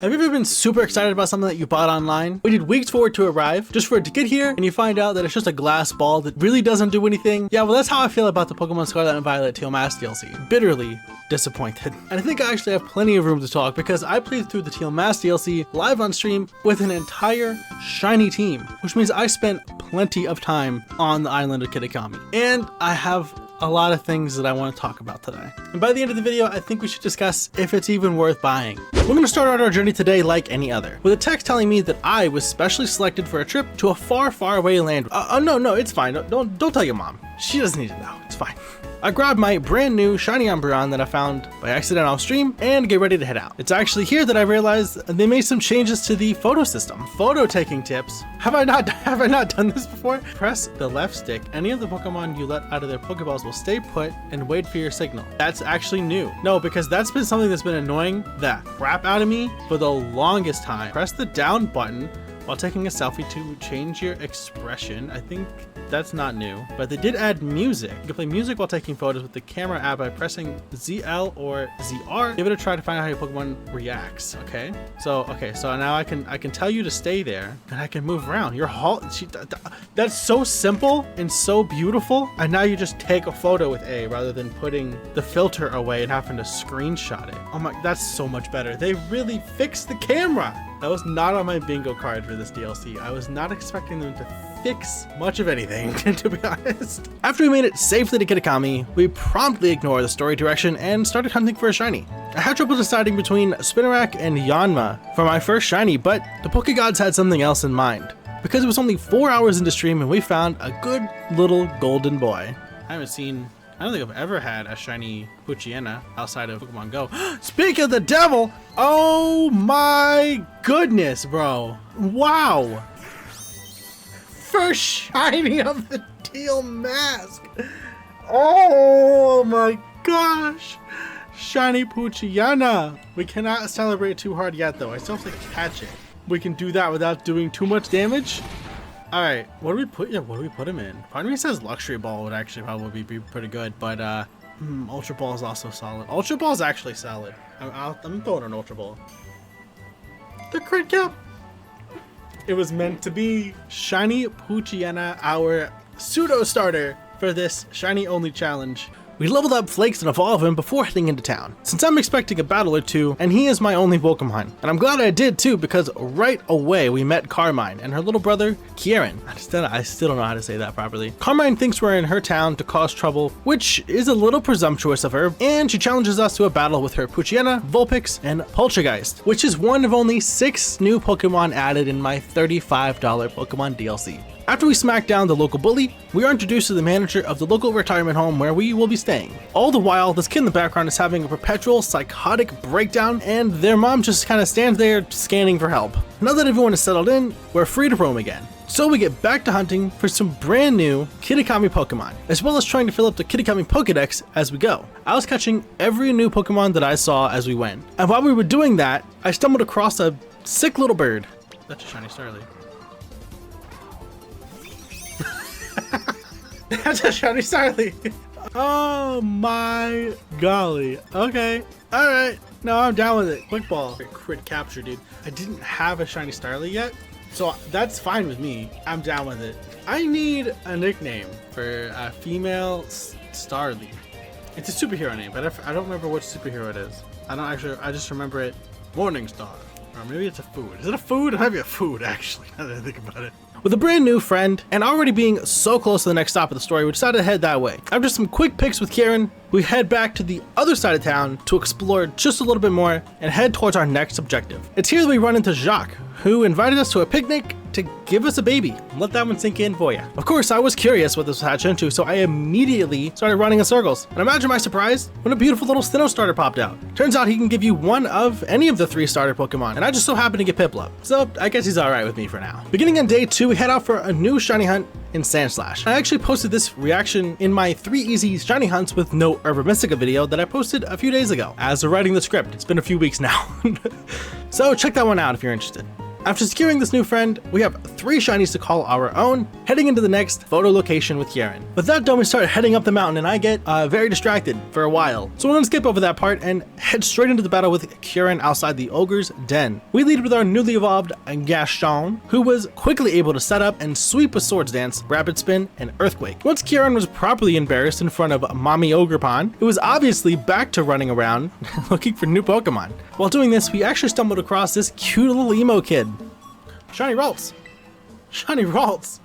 Have you ever been super excited about something that you bought online, waited weeks for it to arrive, just for it to get here, and you find out that it's just a glass ball that really doesn't do anything? Yeah, well, that's how I feel about the Pokemon Scarlet and Violet Teal Mask DLC. Bitterly disappointed. And I think I actually have plenty of room to talk because I played through the Teal Mask DLC live on stream with an entire shiny team, which means I spent plenty of time on the island of Kitakami. And I have a lot of things that I want to talk about today. And by the end of the video, I think we should discuss if it's even worth buying. We're going to start out our journey today like any other, with a text telling me that I was specially selected for a trip to a far, far away land. No, it's fine. Don't tell your mom. She doesn't need to know. It's fine. I grabbed my brand new shiny Umbreon that I found by accident off stream and get ready to head out. It's actually here that I realized they made some changes to the photo system. Photo taking tips. Have I not done this before? Press the left stick. Any of the Pokemon you let out of their Pokeballs will stay put and wait for your signal. That's actually new. No, because that's been something that's been annoying the crap out of me for the longest time. Press the down button while taking a selfie to change your expression. I think that's not new, but they did add music. You can play music while taking photos with the camera app by pressing ZL or ZR. Give it a try to find out how your Pokemon reacts. Okay, so now I can tell you to stay there, and I can move around. That's so simple and so beautiful. And now you just take a photo with A rather than putting the filter away and having to screenshot it. Oh my, that's so much better. They really fixed the camera. That was not on my bingo card for this DLC. I was not expecting them to fix much of anything, to be honest. After we made it safely to Kitakami, we promptly ignored the story direction and started hunting for a shiny. I had trouble deciding between Spinarak and Yanma for my first shiny, but the Pokegods had something else in mind. Because it was only 4 hours into stream and we found a good little golden boy. I don't think I've ever had a shiny Poochyena outside of Pokemon Go. Speak of the devil! Oh my goodness, bro. Wow. First shiny of the Teal Mask. Oh my gosh. Shiny Poochyena. We cannot celebrate too hard yet though. I still have to catch it. We can do that without doing too much damage. All right, what do we put him in? Part of me says Luxury Ball would actually probably be pretty good, but Ultra Ball is also solid. Ultra Ball is actually solid. I'm throwing an Ultra Ball. The crit cap. It was meant to be. Shiny Poochyena, our pseudo starter for this shiny only challenge. We leveled up Flakes and evolved him before heading into town, since I'm expecting a battle or two, and he is my only Pokemon. And I'm glad I did too, because right away we met Carmine and her little brother, Kieran. I still don't know how to say that properly. Carmine thinks we're in her town to cause trouble, which is a little presumptuous of her, and she challenges us to a battle with her Poochyena, Vulpix, and Poltergeist, which is one of only 6 new Pokemon added in my $35 Pokemon DLC. After we smack down the local bully, we are introduced to the manager of the local retirement home where we will be staying. All the while, this kid in the background is having a perpetual psychotic breakdown, and their mom just kind of stands there scanning for help. Now that everyone is settled in, we're free to roam again. So we get back to hunting for some brand new Kitakami Pokemon, as well as trying to fill up the Kitakami Pokedex as we go. I was catching every new Pokemon that I saw as we went. And while we were doing that, I stumbled across a sick little bird. That's a shiny Scarlet. That's a shiny Scarlet. Oh my golly. Okay. Alright. No, I'm down with it. Quick ball. Crit capture, dude. I didn't have a shiny Scarlet yet, so that's fine with me. I'm down with it. I need a nickname for a female Starly. It's a superhero name, but I don't remember which superhero it is. I just remember it. Morningstar. Or maybe it's a food. Is it a food? It might be a food, actually, now that I think about it. With a brand new friend, and already being so close to the next stop of the story, we decided to head that way. After some quick picks with Kieran, we head back to the other side of town to explore just a little bit more and head towards our next objective. It's here that we run into Jacques, who invited us to a picnic to give us a baby. Let that one sink in for you. Of course, I was curious what this would hatch into, so I immediately started running in circles. And imagine my surprise when a beautiful little Sinnoh starter popped out. Turns out he can give you one of any of the 3 starter Pokemon, and I just so happened to get Piplup. So I guess he's alright with me for now. Beginning on day 2, we head out for a new shiny hunt in Sandslash. I actually posted this reaction in my 3 easy shiny hunts with no Herba Mystica video that I posted a few days ago. As of writing the script, it's been a few weeks now. So check that one out if you're interested. After securing this new friend, we have 3 shinies to call our own, heading into the next photo location with Kieran. With that done, we start heading up the mountain and I get very distracted for a while. So we're gonna skip over that part and head straight into the battle with Kieran outside the ogre's den. We lead with our newly evolved Gaston, who was quickly able to set up and sweep with Swords Dance, Rapid Spin, and Earthquake. Once Kieran was properly embarrassed in front of Mommy Ogrepon, it was obviously back to running around looking for new Pokemon. While doing this, we actually stumbled across this cute little emo kid. Shiny Ralts! Shiny Ralts!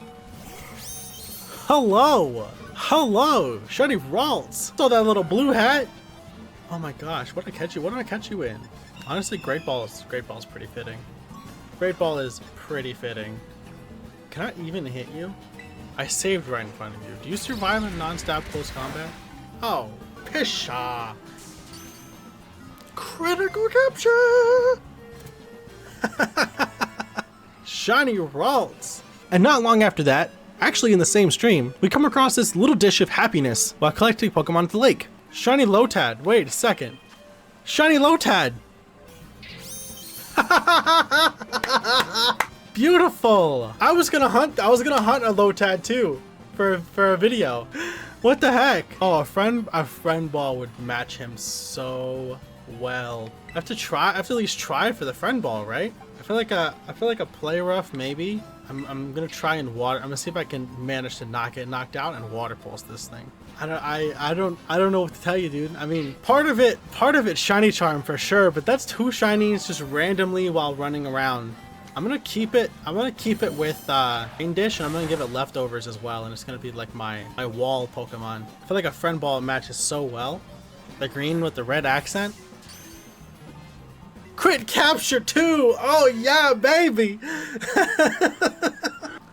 Hello! Hello! Shiny Ralts! Saw that little blue hat? Oh my gosh, what did I catch you? What did I catch you in? Honestly, Great Ball is pretty fitting. Great Ball is pretty fitting. Can I even hit you? I saved right in front of you. Do you survive in non-stop close combat? Oh, Pisha! Critical capture! Shiny Ralts! And not long after that, actually in the same stream, we come across this little dish of happiness while collecting Pokemon at the lake. Shiny Lotad. Wait a second. Shiny Lotad! Beautiful! I was gonna hunt a Lotad too for a video. What the heck? Oh, a friend ball would match him so well. I have to at least try for the friend ball, right? I feel like a play rough maybe. I'm gonna try and I'm gonna see if I can manage to not get knocked out and water pulse this thing. I don't know what to tell you, dude. I mean, part of it's shiny charm for sure, but that's 2 shinies just randomly while running around. I'm gonna keep it with Green Dish, and I'm gonna give it leftovers as well, and it's gonna be like my wall Pokemon. I feel like a friend ball matches so well. The green with the red accent. Crit capture too! Oh yeah, baby!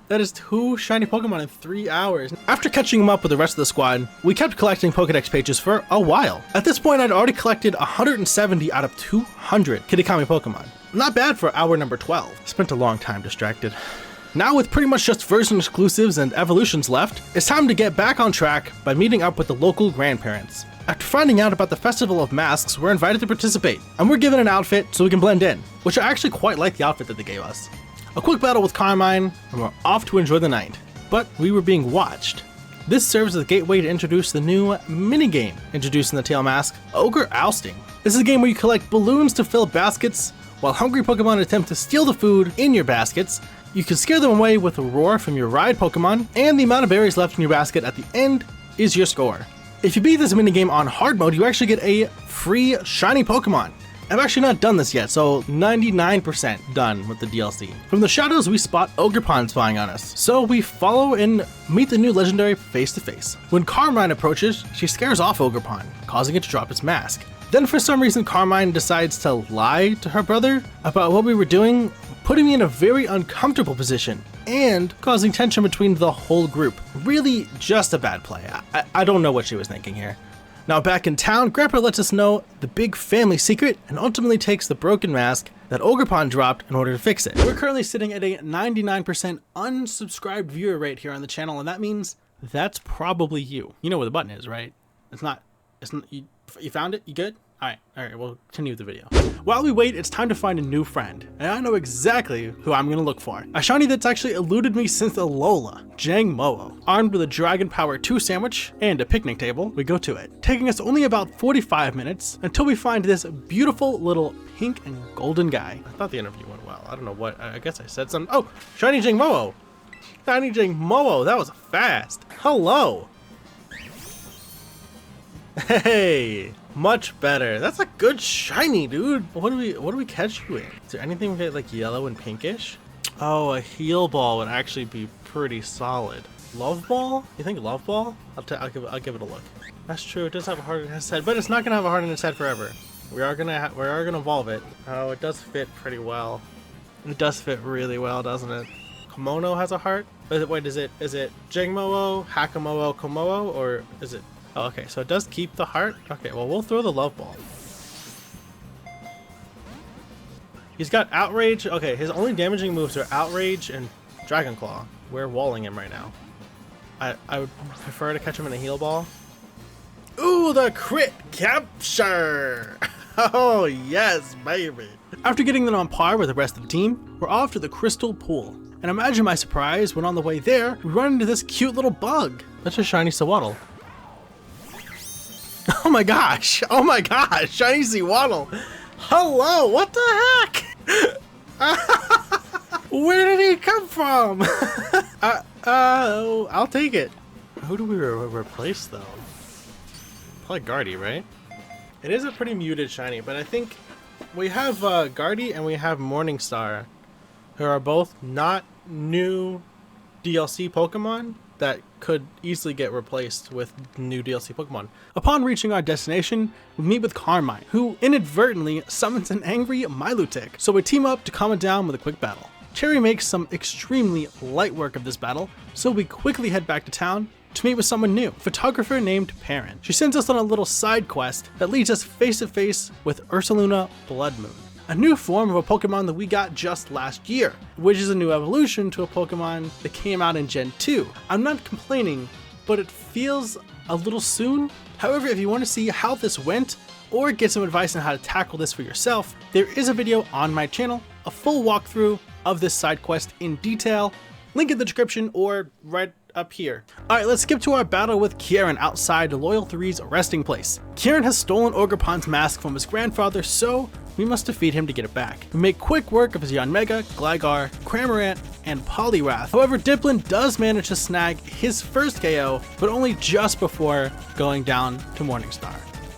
That is 2 shiny Pokemon in 3 hours. After catching them up with the rest of the squad, we kept collecting Pokedex pages for a while. At this point, I'd already collected 170 out of 200 Kitakami Pokemon. Not bad for hour number 12. Spent a long time distracted. Now with pretty much just version exclusives and evolutions left, it's time to get back on track by meeting up with the local grandparents. After finding out about the Festival of Masks, we're invited to participate, and we're given an outfit so we can blend in, which I actually quite like the outfit that they gave us. A quick battle with Carmine, and we're off to enjoy the night. But we were being watched. This serves as a gateway to introduce the new minigame introduced in the Teal Mask, Ogre Ousting. This is a game where you collect balloons to fill baskets, while hungry Pokemon attempt to steal the food in your baskets. You can scare them away with a roar from your ride Pokemon, and the amount of berries left in your basket at the end is your score. If you beat this minigame on hard mode, you actually get a free shiny Pokemon. I've actually not done this yet, so 99% done with the DLC. From the shadows, we spot Ogrepon spying on us, so we follow and meet the new legendary face to face. When Carmine approaches, she scares off Ogrepon, causing it to drop its mask. Then for some reason, Carmine decides to lie to her brother about what we were doing, putting me in a very uncomfortable position and causing tension between the whole group. Really just a bad play. I don't know what she was thinking here. Now back in town, Grandpa lets us know the big family secret and ultimately takes the broken mask that Ogrepon dropped in order to fix it. We're currently sitting at a 99% unsubscribed viewer rate here on the channel, and that means that's probably you. You know where the button is, right? It's not you found it? You good? Alright, we'll continue with the video. While we wait, it's time to find a new friend, and I know exactly who I'm gonna look for. A shiny that's actually eluded me since Alola, Jangmo-o. Armed with a Dragon Power 2 sandwich and a picnic table, we go to it, taking us only about 45 minutes until we find this beautiful little pink and golden guy. I thought the interview went well. I don't know what, I guess I said something. Oh, shiny Jangmo-o! Shiny Jangmo-o, that was fast. Hello! Hey! Much better. That's a good shiny, dude. What do we catch you in? Is there anything we get like yellow and pinkish? Oh, a heal ball would actually be pretty solid. Love ball? You think love ball? I'll give it a look. That's true. It does have a heart in its head, but it's not gonna have a heart in its head forever. We are gonna evolve it. Oh, it does fit pretty well. It does fit really well, doesn't it? Komono has a heart. Wait, is it Jangmo-o, Hakamo-o, Komo-o, or is it? Oh, okay, so it does keep the heart? Okay, well, we'll throw the love ball. He's got Outrage. Okay, his only damaging moves are Outrage and Dragon Claw. We're walling him right now. I would prefer to catch him in a heal ball. Ooh, the crit capture! Oh, yes, baby. After getting them on par with the rest of the team, we're off to the Crystal Pool. And imagine my surprise when on the way there, we run into this cute little bug. That's a shiny Sewaddle. Oh my gosh, shiny Sewaddle. Hello, what the heck? Where did he come from? I'll take it. Who do we replace though? Probably Guardy, right? It is a pretty muted shiny, but I think we have Guardy and we have Morningstar, who are both not new DLC Pokemon that could easily get replaced with new DLC Pokemon. Upon reaching our destination, we meet with Carmine, who inadvertently summons an angry Milotic, so we team up to calm it down with a quick battle. Cherry makes some extremely light work of this battle, so we quickly head back to town to meet with someone new, a photographer named Perrin. She sends us on a little side quest that leads us face to face with Ursaluna Bloodmoon, a new form of a Pokemon that we got just last year, which is a new evolution to a Pokemon that came out in Gen 2. I'm not complaining, but it feels a little soon. However, if you want to see how this went, or get some advice on how to tackle this for yourself, there is a video on my channel, a full walkthrough of this side quest in detail, link in the description or right up here. Alright, let's skip to our battle with Kieran outside Loyal 3's resting place. Kieran has stolen Ogerpon's mask from his grandfather, so we must defeat him to get it back. We make quick work of his Yanmega, Gligar, Cramorant, and Poliwrath. However, Dipplin does manage to snag his first KO, but only just before going down to Morningstar.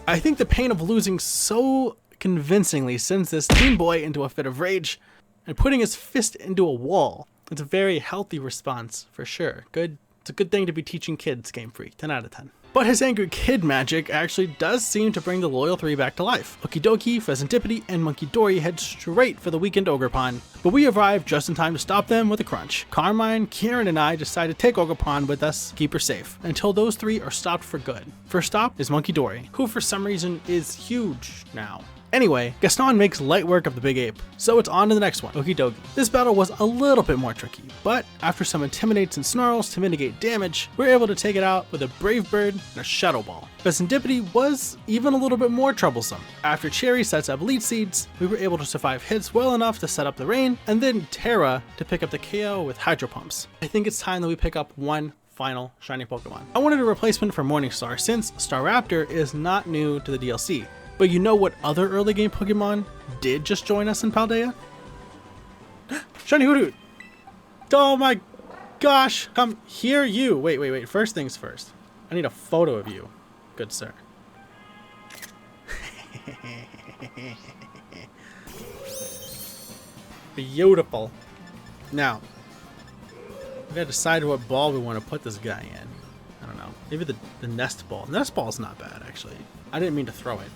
I think the pain of losing so convincingly sends this teen boy into a fit of rage and putting his fist into a wall. It's a very healthy response for sure. It's a good thing to be teaching kids, Game Freak. 10 out of 10. But his angry kid magic actually does seem to bring the Loyal 3 back to life. Okidoki, Pheasantipity, and Monkey Dory head straight for the weakened Ogerpon, but we arrive just in time to stop them with a crunch. Carmine, Kieran, and I decide to take Ogerpon with us, keep her safe, until those three are stopped for good. First stop is Monkey Dory, who for some reason is huge now. Anyway, Gaston makes light work of the big ape, so it's on to the next one, Okie dokie. This battle was a little bit more tricky, but after some intimidates and snarls to mitigate damage, we were able to take it out with a Brave Bird and a Shadow Ball. Pheasantipity was even a little bit more troublesome. After Cherry sets up Leech Seeds, we were able to survive hits well enough to set up the rain, and then Terra to pick up the KO with Hydro Pumps. I think it's time that we pick up one final shiny Pokemon. I wanted a replacement for Morningstar since Staraptor is not new to the DLC. But you know what other early game Pokemon did just join us in Paldea? Shiny Hoothoot! Oh my gosh! Come here, you! Wait. First things first. I need a photo of you, good sir. Beautiful. Now, we gotta decide what ball we want to put this guy in. I don't know. Maybe the nest ball. Nest ball's not bad, actually. I didn't mean to throw it.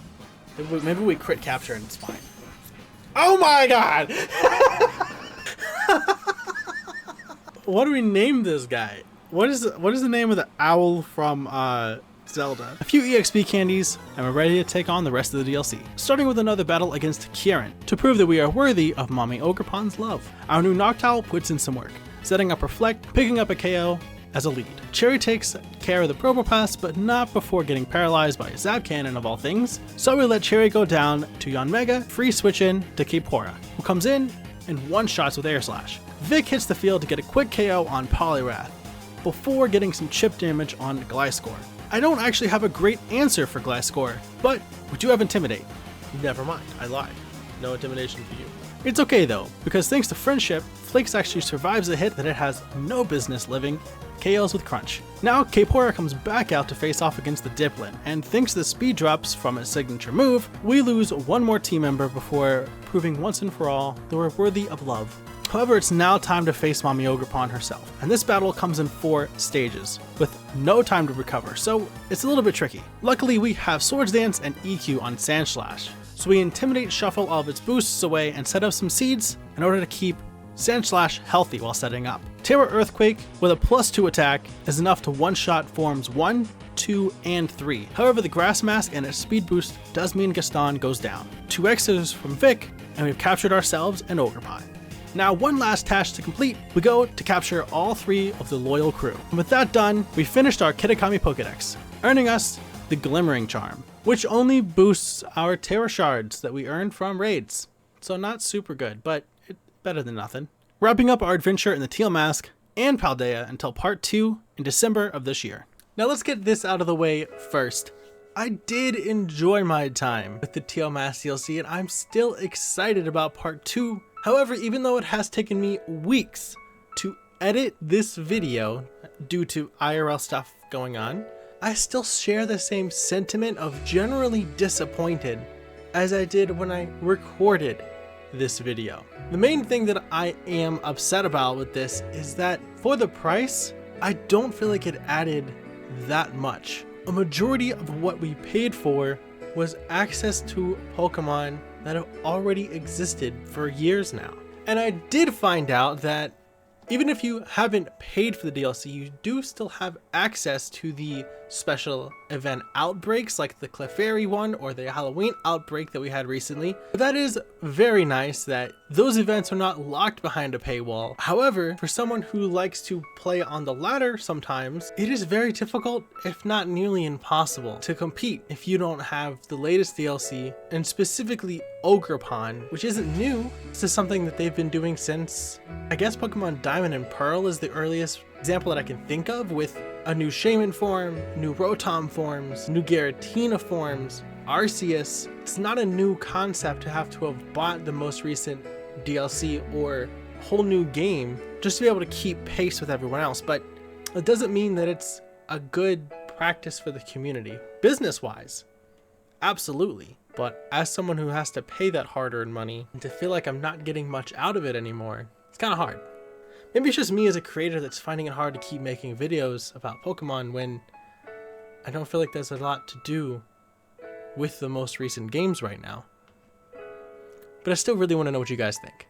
Maybe we crit capture and it's fine. Oh my god! What do we name this guy? What is the name of the owl from Zelda? A few EXP candies, and we're ready to take on the rest of the DLC. Starting with another battle against Kieran, to prove that we are worthy of Mommy Ogerpon's love. Our new Noctowl puts in some work, setting up Reflect, picking up a KO as a lead. Cherry takes care of the Probopass, but not before getting paralyzed by a Zap Cannon of all things, so we let Cherry go down to Yanmega, free switch in to Kaepora, who comes in and one-shots with Air Slash. Vic hits the field to get a quick KO on Poliwrath, before getting some chip damage on Gliscor. I don't actually have a great answer for Gliscor, but we do have Intimidate. Never mind, I lied. No intimidation for you. It's okay though, because thanks to friendship, Flakes actually survives a hit that it has no business living, KOs with Crunch. Now Kaepora comes back out to face off against the Dipplin, and thanks to the speed drops from its signature move, we lose one more team member before proving once and for all that we're worthy of love. However, it's now time to face Mommy Ogerpon herself, and this battle comes in 4 stages, with no time to recover, so it's a little bit tricky. Luckily, we have Swords Dance and EQ on Sandslash, so we Intimidate Shuffle all of its boosts away and set up some seeds in order to keep Sandslash healthy while setting up. Terra Earthquake with a +2 attack is enough to one-shot forms 1, 2, and 3. However, the Grass Mask and its speed boost does mean Gaston goes down. 2 X's from Vic, and we've captured ourselves an Ogerpon. Now, one last task to complete, we go to capture all 3 of the loyal crew. And with that done, we finished our Kitakami Pokedex, earning us the Glimmering Charm, which only boosts our Terra Shards that we earned from raids. So not super good, but better than nothing. wrapping up our adventure in the Teal Mask and Paldea until part 2 in December of this year. Now let's get this out of the way first. I did enjoy my time with the Teal Mask DLC, and I'm still excited about part 2. However, even though it has taken me weeks to edit this video due to IRL stuff going on, I still share the same sentiment of generally disappointed as I did when I recorded this video. The main thing that I am upset about with this is that for the price, I don't feel like it added that much. A majority of what we paid for was access to Pokemon that have already existed for years now. And I did find out that even if you haven't paid for the DLC, you do still have access to the special event outbreaks like the Clefairy one or the Halloween outbreak that we had recently. But that is very nice that those events are not locked behind a paywall. However, for someone who likes to play on the ladder sometimes, it is very difficult, if not nearly impossible, to compete if you don't have the latest DLC, and specifically Ogerpon, which isn't new. This is something that they've been doing since, I guess, Pokemon Diamond and Pearl is the earliest example that I can think of, with a new Shaman form, new Rotom forms, new Giratina forms, Arceus. It's not a new concept to have bought the most recent DLC or whole new game just to be able to keep pace with everyone else, but it doesn't mean that it's a good practice for the community. Business-wise, absolutely. But as someone who has to pay that hard-earned money and to feel like I'm not getting much out of it anymore, it's kind of hard. Maybe it's just me as a creator that's finding it hard to keep making videos about Pokemon when I don't feel like there's a lot to do with the most recent games right now. But I still really want to know what you guys think.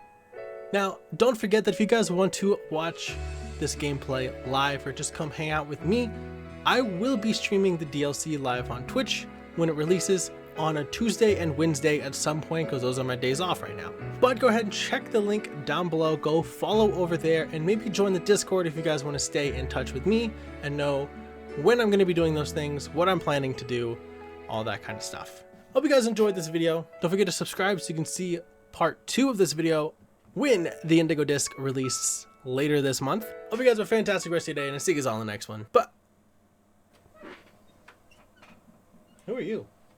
Now, don't forget that if you guys want to watch this gameplay live or just come hang out with me, I will be streaming the DLC live on Twitch when it releases on a Tuesday and Wednesday at some point, because those are my days off right now. But go ahead and check the link down below, go follow over there, and maybe join the Discord if you guys want to stay in touch with me and know when I'm going to be doing those things, what I'm planning to do, all that kind of stuff. Hope you guys enjoyed this video. Don't forget to subscribe so you can see part 2 of this video when the Indigo Disc releases later this month. Hope you guys have a fantastic rest of your day, and I'll see you guys all in the next one. But who are you?